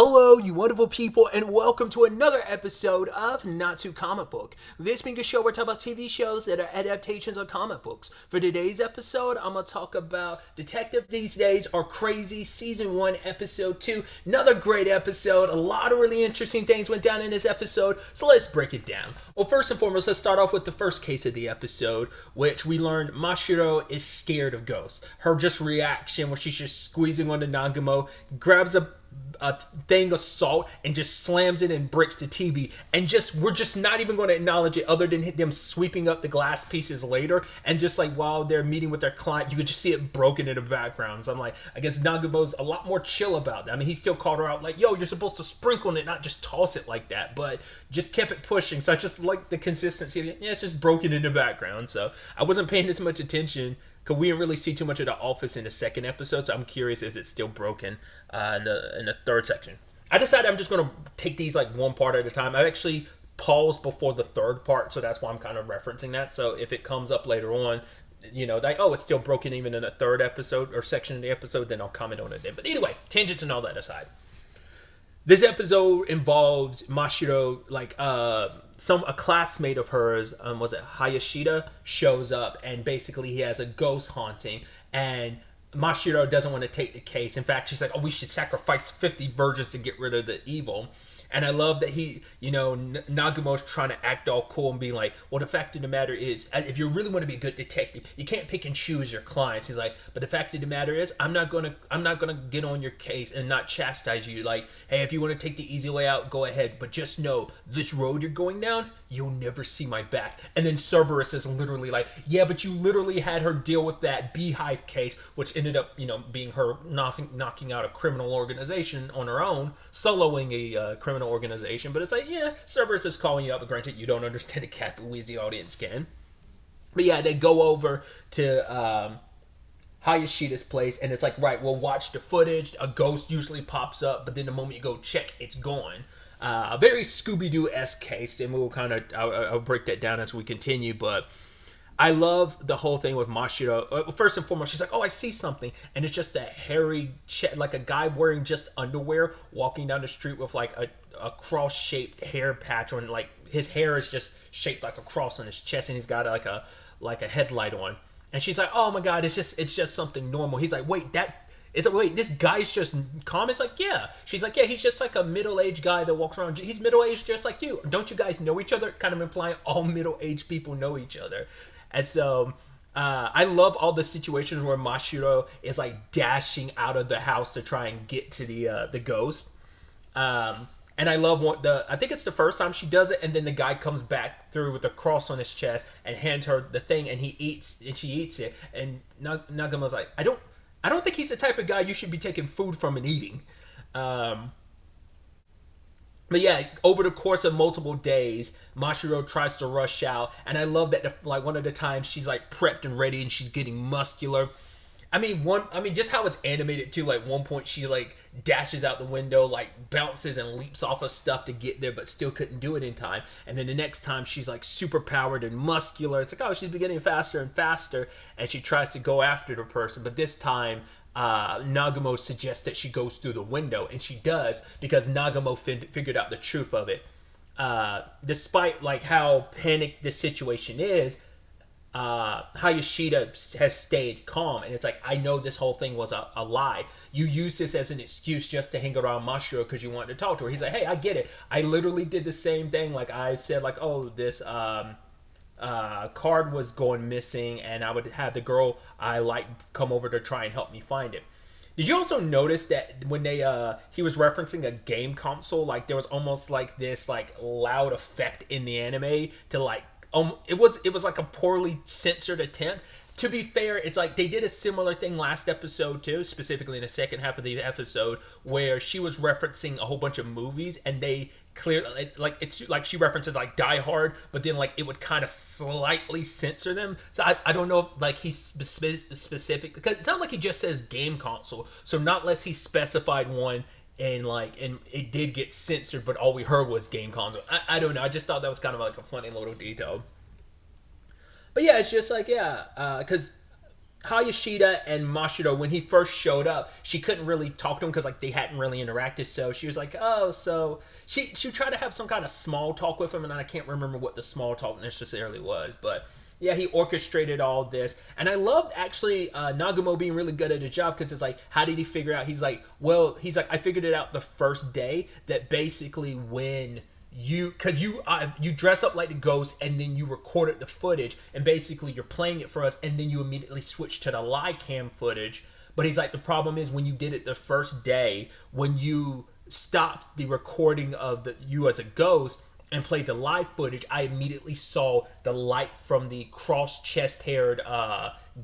Hello, you wonderful people, and welcome to another episode of Not Too Comic Book. This being a show where we talk about TV shows that are adaptations of comic books. For today's episode, I'm going to talk about Detectives These Days Are Crazy, Season 1, Episode 2. Another great episode. A lot of really interesting things went down in this episode, so let's break it down. Well, first and foremost, let's start off with the first case of the episode, which we learned Mashiro is scared of ghosts. Her just reaction where she's just squeezing onto Nagamo, grabs a thing of salt and just slams it and breaks the TV, and we're just not even going to acknowledge it other than them sweeping up the glass pieces later, and just like while they're meeting with their client you could just see it broken in the background. So I'm like, I guess Nagamo's a lot more chill about that. I mean, he still called her out like, yo, you're supposed to sprinkle it, not just toss it like that, but just kept it pushing. So I just like the consistency. Yeah, it's just broken in the background, so I wasn't paying as much attention because we didn't really see too much of the office in the second episode, so I'm curious if it's still broken in the third section. I decided I'm just going to take these like one part at a time. I actually paused before the third part, so that's why I'm kind of referencing that. So if it comes up later on, you know, like, oh, it's still broken even in the third episode or section of the episode, then I'll comment on it then. But anyway, tangents and all that aside. This episode involves Mashiro, like, a classmate of hers, was it Hayashida, shows up, and basically he has a ghost haunting, and Mashiro doesn't want to take the case. In fact, she's like, oh, we should sacrifice 50 virgins to get rid of the evil. And I love that he, you know, Nagamo's trying to act all cool and being like, well, the fact of the matter is, if you really want to be a good detective, you can't pick and choose your clients. He's like, but the fact of the matter is, I'm not gonna get on your case and not chastise you. Like, hey, if you want to take the easy way out, go ahead. But just know, this road you're going down, you'll never see my back. And then Cerberus is literally like, yeah, but you literally had her deal with that beehive case, which ended up, you know, being her knocking out a criminal organization on her own, soloing a criminal organization. But it's like, yeah, Cerberus is calling you out, but granted, you don't understand the cat, but we, the audience, can. But yeah, they go over to Hayashida's place, and it's like, right, we'll watch the footage. A ghost usually pops up, but then the moment you go check, it's gone. A very Scooby-Doo-esque case, and we'll kind of, I'll break that down as we continue, but I love the whole thing with Mashiro. First and foremost, she's like, oh, I see something, and it's just a hairy, like a guy wearing just underwear walking down the street with like a cross-shaped hair patch on, like his hair is just shaped like a cross on his chest, and he's got like a headlight on, and she's like, oh my god, it's just something normal. He's like, wait, this guy's just calm? It's like, yeah. She's like, yeah, he's just like a middle-aged guy that walks around. He's middle-aged just like you. Don't you guys know each other? Kind of implying all middle-aged people know each other. And so I love all the situations where Mashiro is like dashing out of the house to try and get to the ghost. And I love I think it's the first time she does it, and then the guy comes back through with a cross on his chest and hands her the thing, and she eats it. And Nagamo's like, I don't think he's the type of guy you should be taking food from and eating. But yeah, over the course of multiple days, Mashiro tries to rush out, and I love that one of the times she's like prepped and ready, and she's getting muscular. I mean, just how it's animated too. Like one point, she like dashes out the window, like bounces and leaps off of stuff to get there, but still couldn't do it in time. And then the next time, she's like super powered and muscular. It's like, oh, she's getting faster and faster, and she tries to go after the person. But this time, Nagamo suggests that she goes through the window, and she does because Nagamo figured out the truth of it. Despite like how panicked this situation is, Hayashida has stayed calm, and it's like, I know this whole thing was a lie. You used this as an excuse just to hang around Mashiro because you wanted to talk to her. He's like, hey, I get it. I literally did the same thing. Like I said, like, oh, this card was going missing, and I would have the girl I like come over to try and help me find it. Did you also notice that when he was referencing a game console, like there was almost like this like loud effect in the anime to like it was like a poorly censored attempt. To be fair, it's like they did a similar thing last episode too, specifically in the second half of the episode, where she was referencing a whole bunch of movies, and they clearly it's like she references like Die Hard, but then like it would kind of slightly censor them. So I don't know if like he's specific, because it sounds like he just says game console, so not unless he specified one. And it did get censored, but all we heard was game console. I don't know. I just thought that was kind of like a funny little detail. But yeah, it's just like, yeah, because Hayashida and Mashiro, when he first showed up, she couldn't really talk to him because like they hadn't really interacted. So she was like, "Oh, so she tried to have some kind of small talk with him," and I can't remember what the small talk necessarily was, but yeah, he orchestrated all this, and I loved actually Nagumo being really good at his job because it's like, how did he figure out? He's like, I figured it out the first day that basically when you dress up like the ghost and then you recorded the footage and basically you're playing it for us and then you immediately switch to the live cam footage. But he's like, the problem is when you did it the first day, when you stopped the recording of you as a ghost and played the live footage, I immediately saw the light from the cross chest haired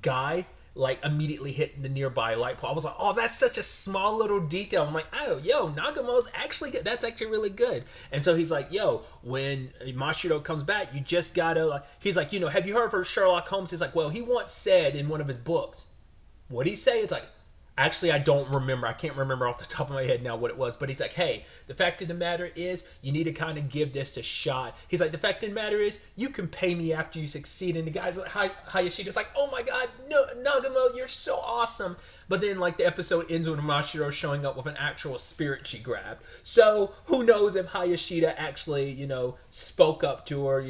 guy like immediately hitting the nearby light pole. I was like, oh, that's such a small little detail. I'm like, oh, yo, Nagumo's actually good. That's actually really good. And so he's like, yo, when Mashiro comes back, you just gotta, he's like, have you heard of Sherlock Holmes? He's like, well, he once said in one of his books, what'd he say? It's like, actually, I don't remember. I can't remember off the top of my head now what it was. But he's like, hey, the fact of the matter is, you need to kind of give this a shot. He's like, the fact of the matter is, you can pay me after you succeed. And the guy's like, Hayashida's like, oh my god, no, Nagumo, you're so awesome. But then, like, the episode ends with Mashiro showing up with an actual spirit she grabbed. So, who knows if Hayashida actually, spoke up to her,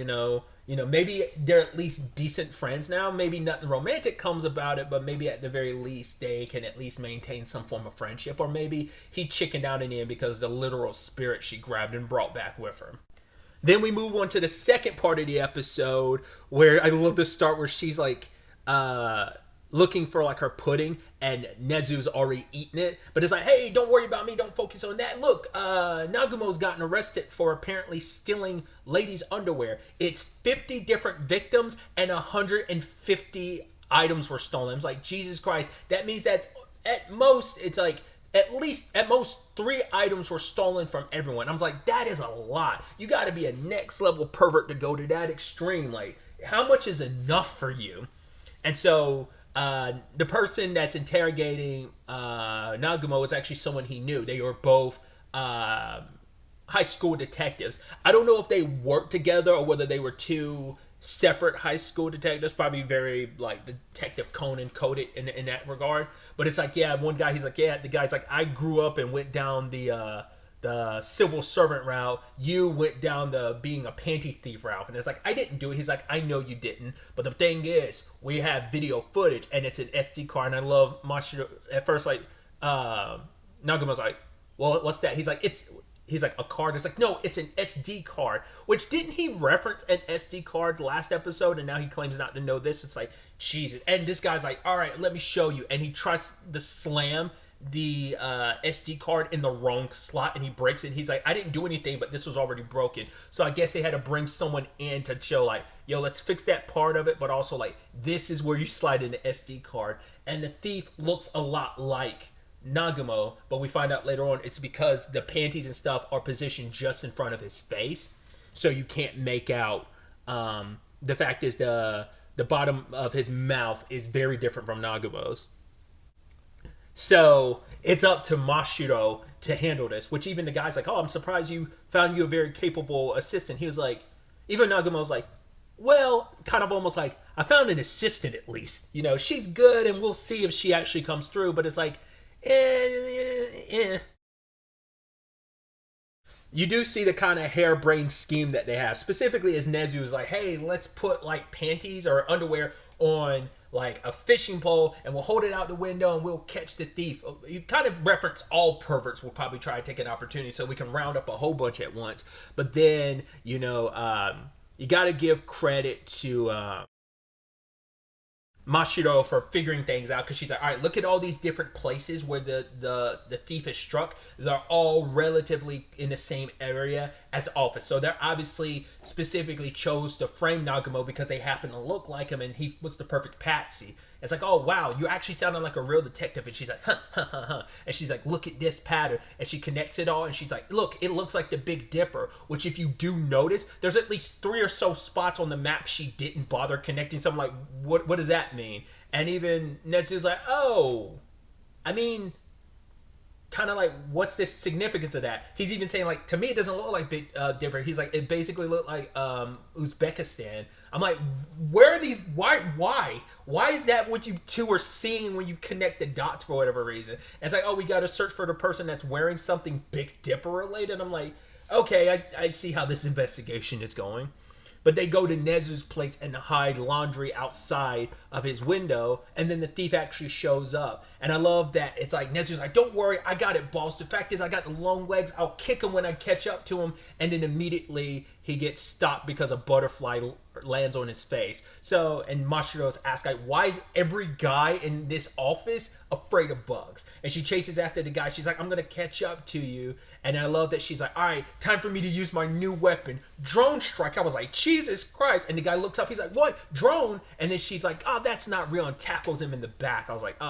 maybe they're at least decent friends now. Maybe nothing romantic comes about it, but maybe at the very least they can at least maintain some form of friendship. Or maybe he chickened out in the end because the literal spirit she grabbed and brought back with her. Then we move on to the second part of the episode where I love the start where she's like looking for like her pudding and Nezu's already eaten it, but it's like, hey, don't worry about me, don't focus on that. Look, Nagumo's gotten arrested for apparently stealing ladies' underwear. It's 50 different victims and 150 items were stolen. It's like, Jesus Christ, that means that at most it's like at most 3 items were stolen from everyone. I was like, that is a lot. You got to be a next level pervert to go to that extreme. Like, how much is enough for you? And so the person that's interrogating Nagumo is actually someone he knew. They were both high school detectives. I don't know if they worked together or whether they were two separate high school detectives. Probably very like Detective Conan coded in that regard. But it's like, yeah, one guy, he's like, yeah, the guy's like, I grew up and went down the civil servant route. You went down the being a panty thief route. And it's like, I didn't do it. He's like, I know you didn't. But the thing is, we have video footage and it's an SD card. And I love Mashiro at first, like, Nagumo's like, well, what's that? He's like, a card. It's like, no, it's an SD card. Which, didn't he reference an SD card last episode? And now he claims not to know this. It's like, Jesus. And this guy's like, all right, let me show you. And he tries to slam the SD card in the wrong slot and he breaks it. He's like, I didn't do anything, but this was already broken. So I guess they had to bring someone in to show like, yo, let's fix that part of it, but also like, this is where you slide in the SD card. And the thief looks a lot like Nagumo, but we find out later on it's because the panties and stuff are positioned just in front of his face, so you can't make out. The fact is the bottom of his mouth is very different from Nagumo's. So it's up to Mashiro to handle this, which even the guy's like, oh, I'm surprised you found you a very capable assistant. He was like, even Nagumo's like, well, kind of almost like, I found an assistant at least. She's good and we'll see if she actually comes through, but it's like, You do see the kind of harebrained scheme that they have. Specifically as Nezu is like, hey, let's put like panties or underwear on like a fishing pole and we'll hold it out the window and we'll catch the thief. You kind of reference all perverts will probably try to take an opportunity so we can round up a whole bunch at once. But then, you got to give credit to Mashiro for figuring things out, because she's like, all right, look at all these different places where the thief is struck. They're all relatively in the same area as the office. So they're obviously specifically chose to frame Nagumo because they happen to look like him and he was the perfect patsy. It's like, oh, wow, you actually sounded like a real detective. And she's like, huh, huh, huh, huh. And she's like, look at this pattern. And she connects it all. And she's like, look, it looks like the Big Dipper, which if you do notice, there's at least 3 or so spots on the map she didn't bother connecting. So I'm like, what does that mean? And even Netsu's like, oh, I mean, kind of like, what's the significance of that? He's even saying like, to me it doesn't look like Big Dipper. He's like, it basically looked like Uzbekistan. I'm like, where are these? Why is that what you two are seeing when you connect the dots for whatever reason? And it's like, oh, we got to search for the person that's wearing something Big Dipper related. I'm like, okay, I see how this investigation is going. But they go to Nezu's place and hide laundry outside of his window, and then the thief actually shows up. And I love that it's like, Nezu's like, don't worry, I got it, boss. The fact is, I got the long legs. I'll kick him when I catch up to him. And then immediately he gets stopped because a butterfly lands on his face. So, and Mashiro's asks, like, why is every guy in this office afraid of bugs? And she chases after the guy. She's like, I'm going to catch up to you. And I love that she's like, all right, time for me to use my new weapon, drone strike. I was like, Jesus Christ. And the guy looks up. He's like, what? Drone? And then she's like, oh, that's not real, and tackles him in the back. I was like,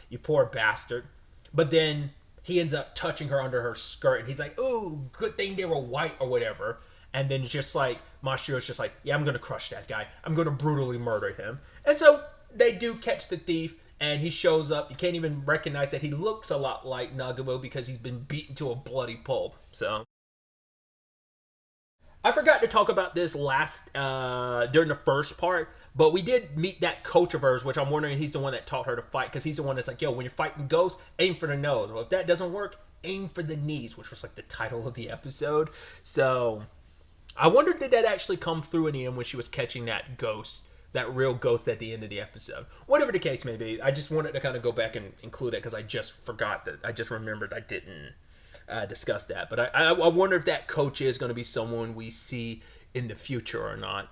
you poor bastard. But then he ends up touching her under her skirt. And he's like, ooh, good thing they were white or whatever. And then just like, Mashiro's just like, yeah, I'm going to crush that guy. I'm going to brutally murder him. And so they do catch the thief, and he shows up. You can't even recognize that he looks a lot like Nagumo because he's been beaten to a bloody pulp. So I forgot to talk about this during the first part, but we did meet that coach of hers, which I'm wondering he's the one that taught her to fight, because he's the one that's like, yo, when you're fighting ghosts, aim for the nose. Well, if that doesn't work, aim for the knees, which was like the title of the episode. So I wondered, did that actually come through in the end when she was catching that ghost, that real ghost at the end of the episode? Whatever the case may be, I just wanted to kind of go back and include that because I just forgot that. I just remembered I didn't discuss that. But I wonder if that coach is going to be someone we see in the future or not.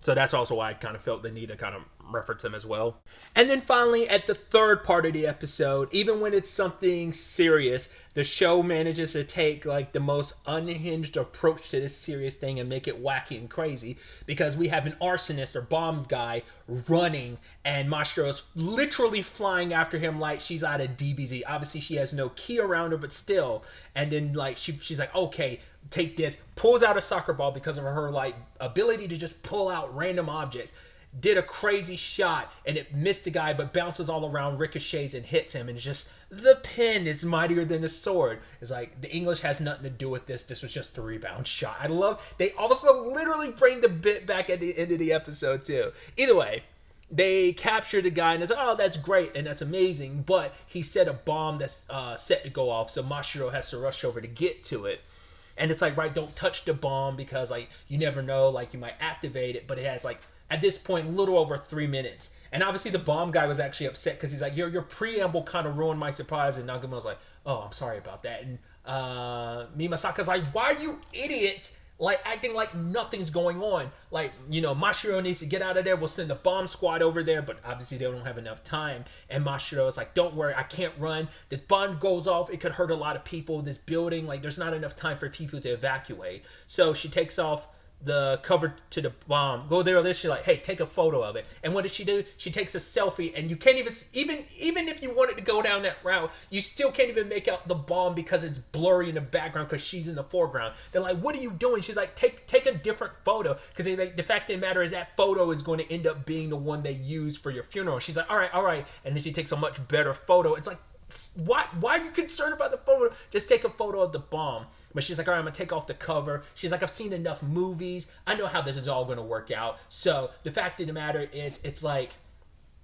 So that's also why I kind of felt the need to kind of reference him as well. And then finally, at the third part of the episode, even when it's something serious, the show manages to take like the most unhinged approach to this serious thing and make it wacky and crazy, because we have an arsonist or bomb guy running, and Mashiro's literally flying after him like she's out of DBZ. Obviously, she has no key around her, but still. And then like she's like, okay, take this, pulls out a soccer ball because of her like ability to just pull out random objects. Did a crazy shot and it missed the guy, but bounces all around, ricochets and hits him. And it's just, the pen is mightier than the sword. It's like, the English has nothing to do with this. This was just a rebound shot. I love, they also literally bring the bit back at the end of the episode too. Either way, they capture the guy and it's, oh, that's great and that's amazing. But he set a bomb that's set to go off. So Mashiro has to rush over to get to it. And it's like, right, don't touch the bomb because like, you never know, like you might activate it, but it has like, at this point, a little over 3 minutes. And obviously the bomb guy was actually upset because he's like, your preamble kind of ruined my surprise. And Nagumo's like, oh, I'm sorry about that. And Mimasaka's like, why are you idiots like acting like nothing's going on? Like, you know, Mashiro needs to get out of there. We'll send the bomb squad over there, but obviously they don't have enough time. And Mashiro is like, don't worry, I can't run. This bomb goes off. It could hurt a lot of people. This building, like there's not enough time for people to evacuate. So she takes off the cover to the bomb, go there, she's like, hey, take a photo of it. And what does she do? She takes a selfie, and you can't even if you wanted to go down that route, you still can't even make out the bomb because it's blurry in the background because she's in the foreground. They're like, what are you doing? She's like, take a different photo, because like, the fact of the matter is that photo is going to end up being the one they use for your funeral. She's like, all right, and then she takes a much better photo. It's like, why are you concerned about the photo? Just take a photo of the bomb. But she's like, all right, I'm gonna take off the cover. She's like, I've seen enough movies. I know how this is all gonna work out. So the fact of the matter is, it's like,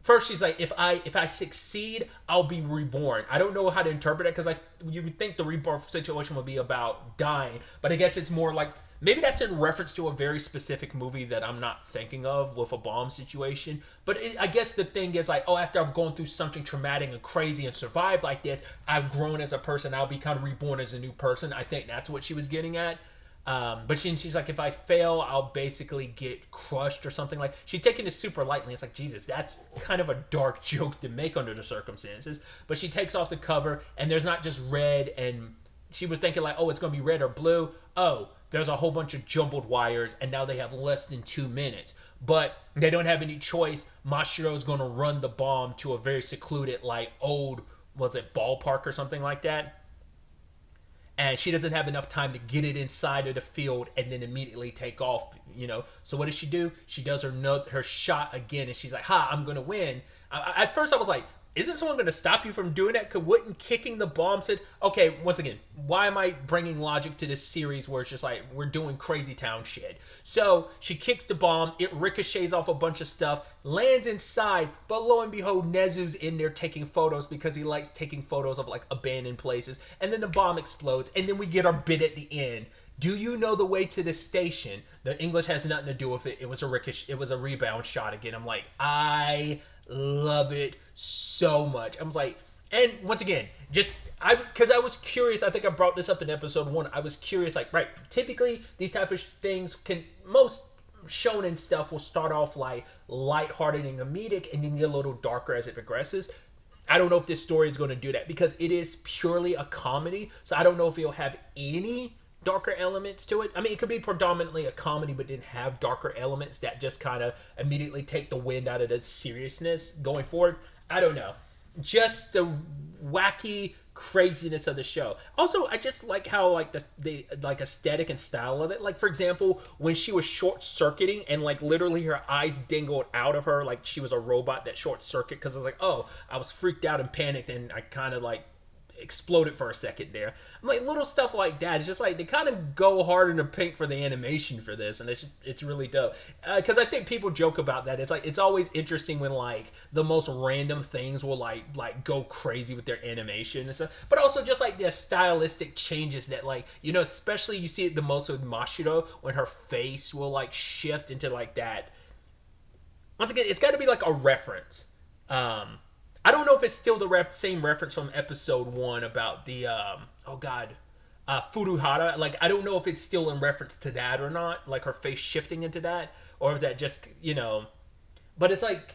first she's like, if I succeed, I'll be reborn. I don't know how to interpret it, because you would think the rebirth situation would be about dying, but I guess it's more like, maybe that's in reference to a very specific movie that I'm not thinking of with a bomb situation. But I guess the thing is like, oh, after I've gone through something traumatic and crazy and survived like this, I've grown as a person. I'll be kind of reborn as a new person. I think that's what she was getting at. But she's like, if I fail, I'll basically get crushed or something. Like, she's taking this super lightly. It's like, Jesus, that's kind of a dark joke to make under the circumstances. But she takes off the cover, and there's not just red, and she was thinking like, oh, it's going to be red or blue. Oh, there's a whole bunch of jumbled wires, and now they have less than 2 minutes. But they don't have any choice. Mashiro's going to run the bomb to a very secluded, like, old, was it ballpark or something like that? And she doesn't have enough time to get it inside of the field and then immediately take off, you know. So what does she do? She does her shot again, and she's like, ha, I'm going to win. At first I was like, isn't someone going to stop you from doing that? Wouldn't kicking the bomb said, okay, once again, why am I bringing logic to this series where it's just like, we're doing crazy town shit? So she kicks the bomb, it ricochets off a bunch of stuff, lands inside, but lo and behold, Nezu's in there taking photos because he likes taking photos of like abandoned places, and then the bomb explodes, and then we get our bit at the end. Do you know the way to the station? The English has nothing to do with it. It was a rebound shot again. I'm like, I love it so much. I was like, and once again, because I was curious. I think I brought this up in episode 1. I was curious, like, right, typically these type of things most shonen stuff will start off like lighthearted and comedic and then get a little darker as it progresses. I don't know if this story is going to do that because it is purely a comedy. So I don't know if it'll have any darker elements to it. I mean, it could be predominantly a comedy, but didn't have darker elements that just kind of immediately take the wind out of the seriousness going forward. I don't know. Just the wacky craziness of the show. Also, I just like how like the like aesthetic and style of it. Like, for example, when she was short circuiting and like literally her eyes dingled out of her like she was a robot that short circuit, because I was like, oh, I was freaked out and panicked and I kind of like exploded for a second there. I'm like, little stuff like that. It's just like they kind of go hard in the paint for the animation for this, and it's really dope. Because I think people joke about that. It's like it's always interesting when like the most random things will like go crazy with their animation and stuff. But also just like the stylistic changes that like, you know, especially you see it the most with Mashiro when her face will like shift into like that. Once again, it's got to be like a reference. I don't know if it's still the same reference from episode 1 about the, Furuhara. Like, I don't know if it's still in reference to that or not, like her face shifting into that, or is that just, you know, but it's like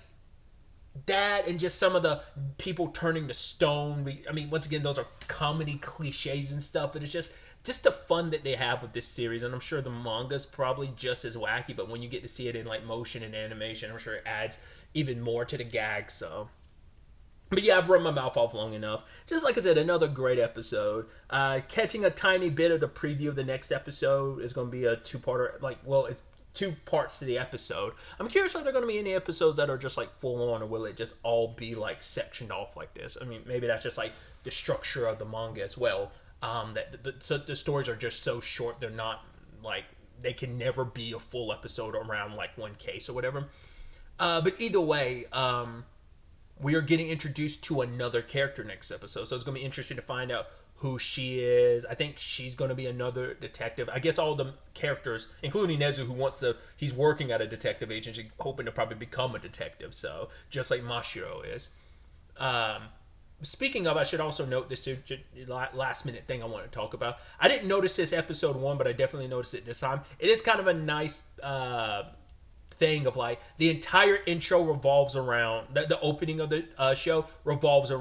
that and just some of the people turning to stone. I mean, once again, those are comedy cliches and stuff, but it's just the fun that they have with this series, and I'm sure the manga's probably just as wacky, but when you get to see it in like motion and animation, I'm sure it adds even more to the gag, so... But yeah, I've run my mouth off long enough. Just like I said, another great episode. Catching a tiny bit of the preview of the next episode is going to be a two-parter. It's 2 parts to the episode. I'm curious if there are going to be any episodes that are just like full on, or will it just all be like sectioned off like this? I mean, maybe that's just like the structure of the manga as well. So the stories are just so short, they're not like, they can never be a full episode around like one case or whatever. But either way, we are getting introduced to another character next episode, so it's going to be interesting to find out who she is. I think she's going to be another detective. I guess all the characters, including Nezu, he's working at a detective agency, hoping to probably become a detective, so just like Mashiro is. Speaking of, I should also note this last minute thing I want to talk about. I didn't notice this episode 1, but I definitely noticed it this time. It is kind of a nice... thing of like the entire intro revolves around the opening of the show revolves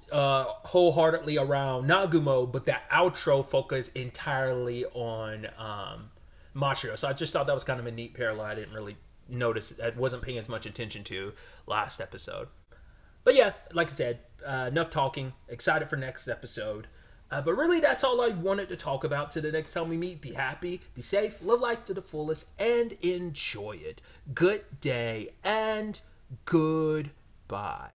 wholeheartedly around Nagumo, but the outro focus entirely on Mashiro. So I just thought that was kind of a neat parallel. I didn't really notice, I wasn't paying as much attention to last episode. But yeah, like I said, enough talking. Excited for next episode. But really, that's all I wanted to talk about. Till the next time we meet, be happy, be safe, live life to the fullest, and enjoy it. Good day and goodbye.